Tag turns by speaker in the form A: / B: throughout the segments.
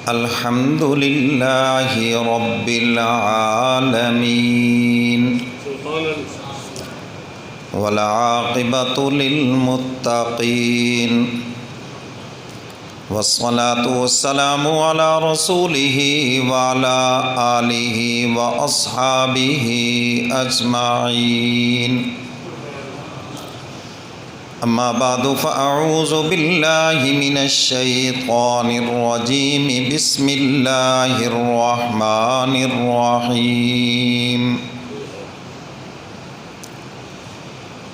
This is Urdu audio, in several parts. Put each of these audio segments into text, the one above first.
A: الحمد لله رب العالمين والعاقبة للمتقين والصلاة والسلام على رسوله وعلى آله وأصحابه أجمعين. أما بعد فأعوذ بالله من الشيطان الرجيم. بسم الله الرحمن الرحيم.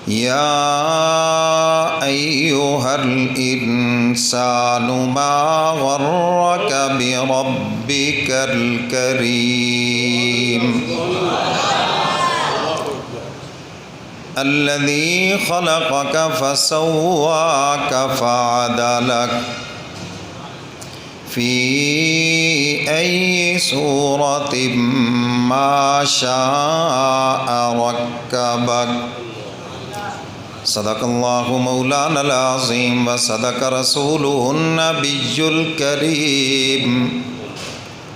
A: يا أيها الإنسان ما غرك بربك الكريم الذي خلقك فسواك فعدلك في أي صورة ما شاء ركبك. صدق الله مولانا العظيم وصدق رسوله النبي الكريم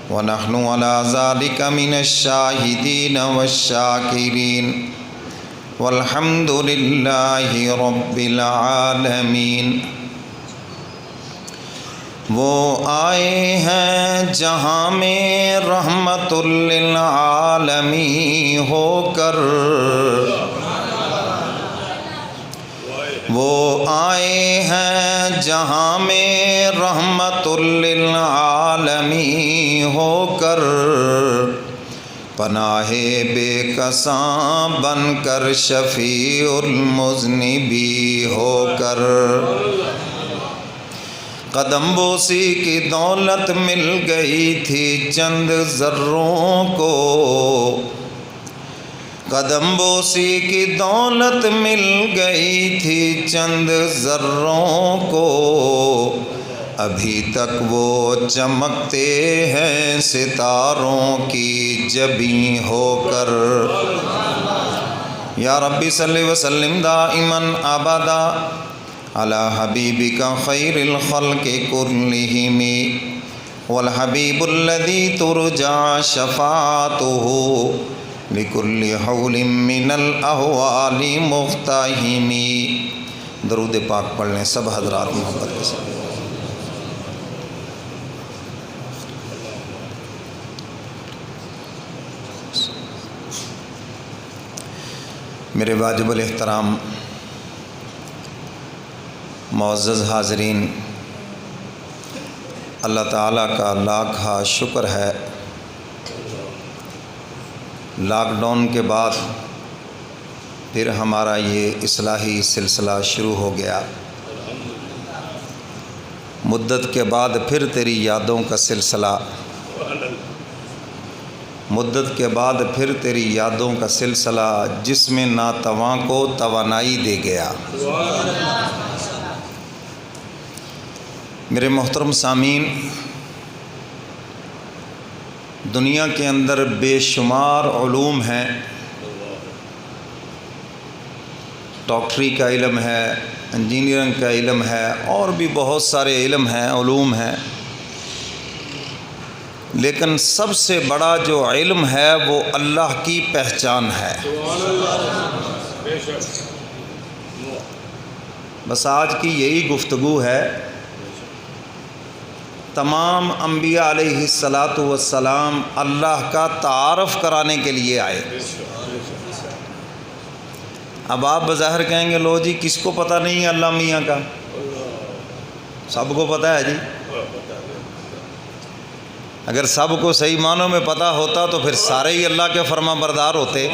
A: ونحن على ذلك من الشاهدين والشاكرين والحمد للہ رب العالمین. وہ آئے ہیں جہاں میں رحمت للعالمین ہو کر، وہ آئے ہیں جہاں میں رحمت للعالمین ہو کر، پناہ بے کساں بن کر شفیع المذنبی ہو کر. قدم بوسی کی دولت مل گئی تھی چند ذروں کو، قدم بوسی کی دولت مل گئی تھی چند ذروں کو، ابھی تک وہ چمکتے ہیں ستاروں کی جبیں ہو کر. یا ربی صلی وسلم دائما ابدا علی حبیبک خیر الخلق کلہم والحبیب الذی ترجى شفاعته لکل حول من الاحوال مفتہم. درود پاک پڑھ لیں سب حضرات محبت کے ساتھ. میرے واجب الاحترام معزز حاضرین، اللہ تعالیٰ کا لاکھ شکر ہے، لاک ڈاؤن کے بعد پھر ہمارا یہ اصلاحی سلسلہ شروع ہو گیا. مدت کے بعد پھر تیری یادوں کا سلسلہ، مدت کے بعد پھر تیری یادوں کا سلسلہ، جس میں ناتواں کو توانائی دے گیا. میرے محترم سامعین، دنیا کے اندر بے شمار علوم ہیں. ڈاکٹری کا علم ہے، انجینئرنگ کا علم ہے، اور بھی بہت سارے علم ہیں، علوم ہیں. لیکن سب سے بڑا جو علم ہے وہ اللہ کی پہچان ہے. بس آج کی یہی گفتگو ہے. تمام انبیاء علیہ السلام اللہ کا تعارف کرانے کے لیے آئے. اب آپ بظاہر کہیں گے لو جی کس کو پتہ نہیں ہے اللہ میاں کا؟ سب کو پتہ ہے جی. اگر سب کو صحیح معنوں میں پتہ ہوتا تو پھر سارے ہی اللہ کے فرما بردار ہوتے.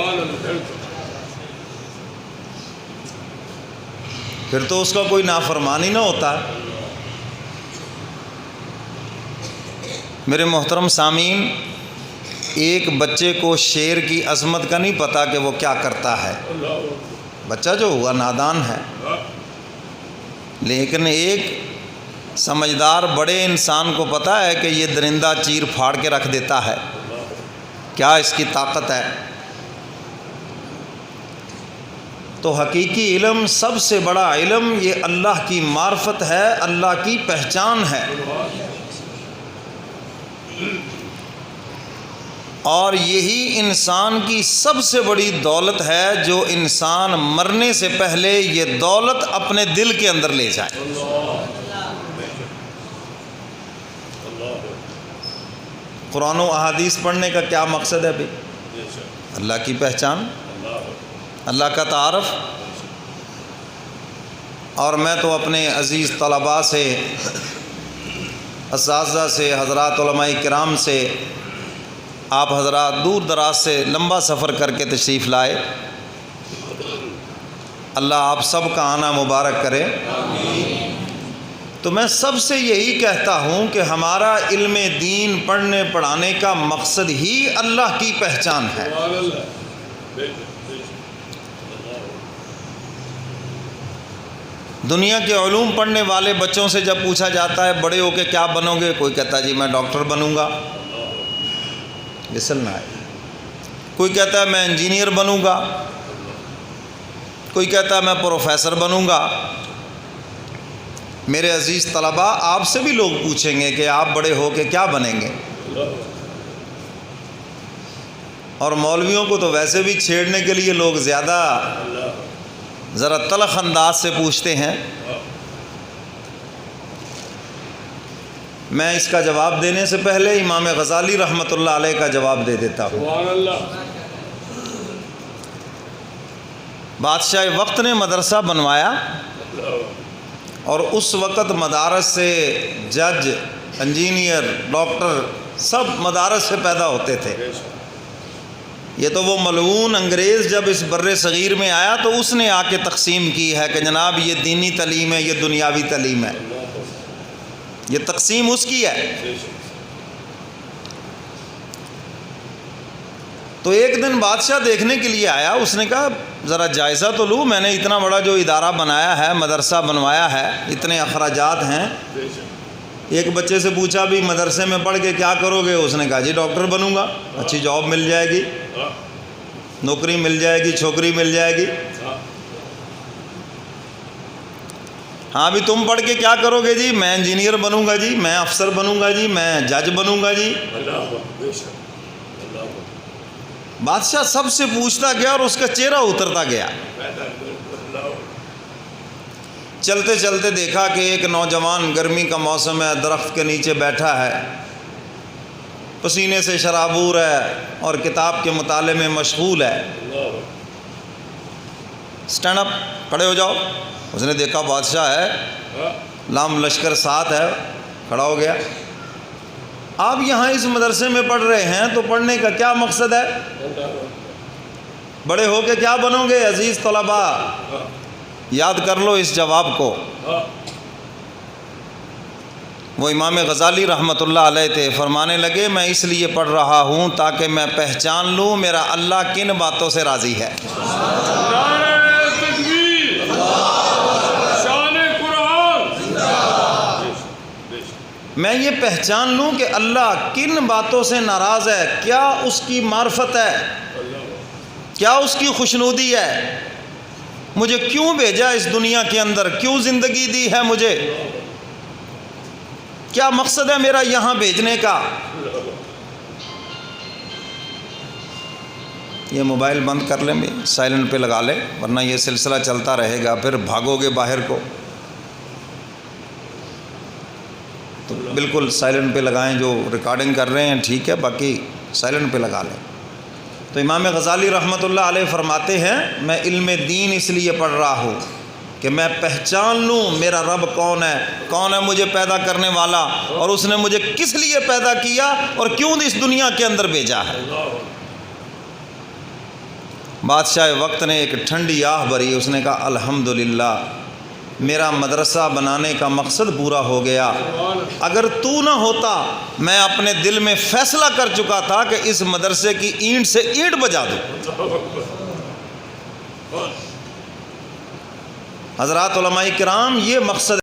A: پھر تو اس کا کوئی نافرمانی نہ ہوتا. میرے محترم سامعین، ایک بچے کو شیر کی عظمت کا نہیں پتہ کہ وہ کیا کرتا ہے. بچہ جو ہوا نادان ہے، لیکن ایک سمجھدار بڑے انسان کو پتہ ہے کہ یہ درندہ چیر پھاڑ کے رکھ دیتا ہے، کیا اس کی طاقت ہے. تو حقیقی علم، سب سے بڑا علم یہ اللہ کی معرفت ہے، اللہ کی پہچان ہے، اور یہی انسان کی سب سے بڑی دولت ہے جو انسان مرنے سے پہلے یہ دولت اپنے دل کے اندر لے جائے۔ قرآن و احادیث پڑھنے کا کیا مقصد ہے بھائی؟ اللہ کی پہچان، اللہ کا تعارف۔ اور میں تو اپنے عزیز طلباء سے، اساتذہ سے، حضرات علماء کرام سے، آپ حضرات دور دراز سے لمبا سفر کر کے تشریف لائے، اللہ آپ سب کا آنا مبارک کرے۔ تو میں سب سے یہی کہتا ہوں کہ ہمارا علم دین پڑھنے پڑھانے کا مقصد ہی اللہ کی پہچان ہے۔ دنیا کے علوم پڑھنے والے بچوں سے جب پوچھا جاتا ہے بڑے ہو کے کیا بنو گے، کوئی کہتا ہے جی میں ڈاکٹر بنوں گا، لسن نہ ہے، کوئی کہتا ہے میں انجینئر بنوں گا، کوئی کہتا ہے میں پروفیسر بنوں گا۔ میرے عزیز طلباء، آپ سے بھی لوگ پوچھیں گے کہ آپ بڑے ہو کے کیا بنیں گے، اور مولویوں کو تو ویسے بھی چھیڑنے کے لیے لوگ زیادہ ذرا تلخ انداز سے پوچھتے ہیں۔ میں اس کا جواب دینے سے پہلے امام غزالی رحمۃ اللہ علیہ کا جواب دے دیتا ہوں۔ بادشاہ وقت نے مدرسہ بنوایا، اور اس وقت مدارس سے جج، انجینئر، ڈاکٹر سب مدارس سے پیدا ہوتے تھے۔ یہ تو وہ ملعون انگریز جب اس بر صغیر میں آیا تو اس نے آ کے تقسیم کی ہے کہ جناب یہ دینی تعلیم ہے، یہ دنیاوی تعلیم ہے، یہ تقسیم اس کی ہے۔ تو ایک دن بادشاہ دیکھنے کے لیے آیا، اس نے کہا ذرا جائزہ تو لوں، میں نے اتنا بڑا جو ادارہ بنایا ہے، مدرسہ بنوایا ہے، اتنے اخراجات ہیں۔ ایک بچے سے پوچھا بھی مدرسے میں پڑھ کے کیا کرو گے، اس نے کہا جی ڈاکٹر بنوں گا، اچھی جاب مل جائے گی، نوکری مل جائے گی، چھوکری مل جائے گی۔ ہاں بھی تم پڑھ کے کیا کرو گے جی، میں انجینئر بنوں گا جی، میں افسر بنوں گا جی، میں جج بنوں گا جی۔ بادشاہ سب سے پوچھتا گیا اور اس کا چہرہ اترتا گیا۔ چلتے چلتے دیکھا کہ ایک نوجوان، گرمی کا موسم ہے، درخت کے نیچے بیٹھا ہے، پسینے سے شرابور ہے اور کتاب کے مطالعے میں مشغول ہے۔ سٹینڈ اپ، کھڑے ہو جاؤ۔ اس نے دیکھا بادشاہ ہے، لام لشکر ساتھ ہے، کھڑا ہو گیا۔ آپ یہاں اس مدرسے میں پڑھ رہے ہیں تو پڑھنے کا کیا مقصد ہے؟ بڑے ہو کے کیا بنو گے؟ عزیز طلباء، یاد کر لو اس جواب کو۔ وہ امام غزالی رحمۃ اللہ علیہ تھے، فرمانے لگے میں اس لیے پڑھ رہا ہوں تاکہ میں پہچان لوں میرا اللہ کن باتوں سے راضی ہے۔ میں یہ پہچان لوں کہ اللہ کن باتوں سے ناراض ہے، کیا اس کی معرفت ہے، کیا اس کی خوشنودی ہے، مجھے کیوں بھیجا اس دنیا کے اندر، کیوں زندگی دی ہے مجھے، کیا مقصد ہے میرا یہاں بھیجنے کا۔ یہ موبائل بند کر لیں، سائلنٹ پہ لگا لیں، ورنہ یہ سلسلہ چلتا رہے گا، پھر بھاگو گے باہر کو۔ تو بالکل سائلنٹ پہ لگائیں، جو ریکارڈنگ کر رہے ہیں ٹھیک ہے، باقی سائلنٹ پہ لگا لیں۔ تو امام غزالی رحمۃ اللہ علیہ فرماتے ہیں میں علم دین اس لیے پڑھ رہا ہوں کہ میں پہچان لوں میرا رب کون ہے مجھے پیدا کرنے والا، اور اس نے مجھے کس لیے پیدا کیا اور کیوں اس دنیا کے اندر بھیجا ہے۔ بادشاہ وقت نے ایک ٹھنڈی آہ بھری، اس نے کہا الحمدللہ میرا مدرسہ بنانے کا مقصد پورا ہو گیا، اگر تو نہ ہوتا میں اپنے دل میں فیصلہ کر چکا تھا کہ اس مدرسے کی اینٹ سے اینٹ بجا دوں۔ حضرات علماء کرام، یہ مقصد